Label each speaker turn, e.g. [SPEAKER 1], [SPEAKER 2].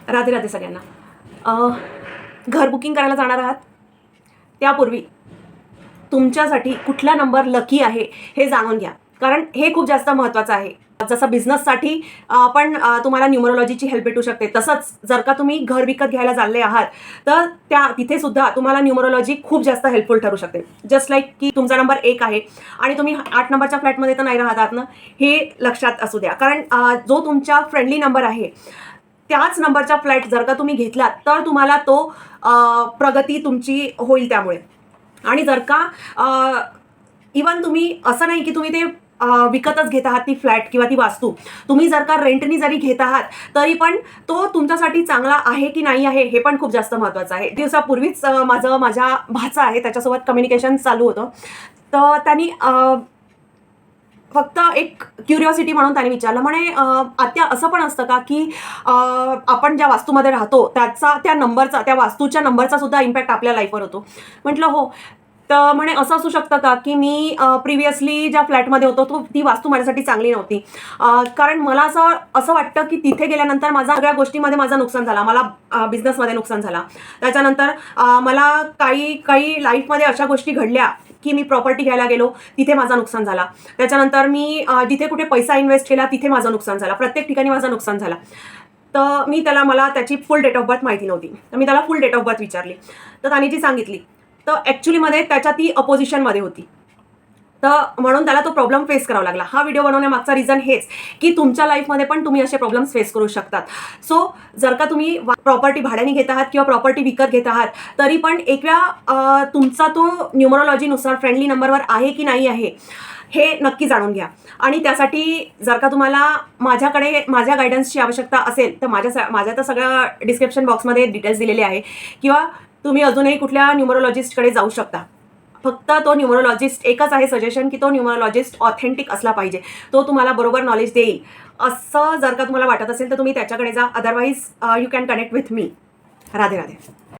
[SPEAKER 1] राधे राधे सगळ्यांना. घर बुकिंग करायला जाणार आहात त्यापूर्वी तुमच्यासाठी कुठला नंबर लकी आहे हे जाणून घ्या, कारण हे खूप जास्त महत्त्वाचं आहे. जसं बिझनेससाठी पण तुम्हाला न्यूमरोलॉजीची हेल्प भेटू शकते, तसंच जर का तुम्ही घर विकत घ्यायला चालले आहात तर तिथे सुद्धा तुम्हाला न्यूमरोलॉजी खूप जास्त हेल्पफुल ठरू शकते. जस्ट लाईक की तुमचा नंबर 1 आहे आणि तुम्ही 8 नंबरच्या फ्लॅटमध्ये तर नाही राहत आहात ना, हे लक्षात असू द्या. कारण जो तुमचा फ्रेंडली नंबर आहे त्याच नंबरचा फ्लॅट जर का तुम्ही घेतलात तर तुम्हाला तो प्रगती तुमची होईल त्यामुळे. आणि जर का इवन तुम्ही असं नाही की तुम्ही ते विकतच घेत आहात ती फ्लॅट किंवा ती वास्तू, तुम्ही जर का रेंटनी जरी घेत आहात तरी पण तो तुमच्यासाठी चांगला आहे की नाही आहे हे पण खूप जास्त महत्त्वाचं आहे. दिवसापूर्वीच माझ्या भाचा आहे त्याच्यासोबत कम्युनिकेशन चालू होतं, तर त्यांनी फक्त एक क्युरिओसिटी म्हणून त्याने विचारलं, म्हणे आत्या असं पण असतं का की आपण ज्या वास्तूमध्ये राहतो त्या नंबरचा, त्या वास्तूच्या नंबरचा सुद्धा इम्पॅक्ट आपल्या लाईफवर होतो? म्हटलं हो. तर म्हणे असं असू शकतं का की मी प्रिव्हियसली ज्या फ्लॅटमध्ये होतो ती वास्तू माझ्यासाठी चांगली नव्हती, कारण मला असं वाटतं की तिथे गेल्यानंतर माझा सगळ्या गोष्टीमध्ये माझं नुकसान झाला, मला बिझनेसमध्ये नुकसान झाला. त्याच्यानंतर मला काही लाईफमध्ये अशा गोष्टी घडल्या की मी प्रॉपर्टी घ्यायला गेलो, तिथे माझं नुकसान झाला. त्याच्यानंतर मी जिथे कुठे पैसा इन्व्हेस्ट केला तिथे माझं नुकसान झालं, प्रत्येक ठिकाणी माझं नुकसान झालं. तर मला त्याची फुल डेट ऑफ बर्थ माहिती नव्हती, तर मी त्याला फुल डेट ऑफ बर्थ विचारली, तर त्याने जी सांगितली तर ॲक्च्युलीमध्ये त्याच्या ती अपोजिशनमध्ये होती. तर म्हणून त्याला तो प्रॉब्लेम फेस करावा लागला. हा व्हिडिओ बनवण्यामागचा रिझन हेच की तुमच्या लाईफमध्ये पण तुम्ही असे प्रॉब्लेम्स फेस करू शकतात. सो जर का तुम्ही प्रॉपर्टी भाड्याने घेत आहात किंवा प्रॉपर्टी विकत घेत आहात तरी पण एक वेळा तुमचा तो न्यूमरोलॉजीनुसार फ्रेंडली नंबरवर आहे की नाही आहे हे नक्की जाणून घ्या. आणि त्यासाठी जर का तुम्हाला माझ्या गायडन्सची आवश्यकता असेल तर माझ्या तर सगळ्या डिस्क्रिप्शन बॉक्समध्ये डिटेल्स दिलेले आहे, किंवा तुम्ही अजूनही कुठल्या न्यूमरोलॉजिस्टकडे जाऊ शकता. फक्त तो न्यूमरोलॉजिस्ट एकच आहे सजेशन की तो न्यूमरोलॉजिस्ट ऑथेंटिक असला पाहिजे, तो तुम्हाला बरोबर नॉलेज देईल. असं जर का तुम्हाला वाटत असेल तर तुम्ही त्याच्याकडे जा, otherwise you can connect with me. Radhe Radhe.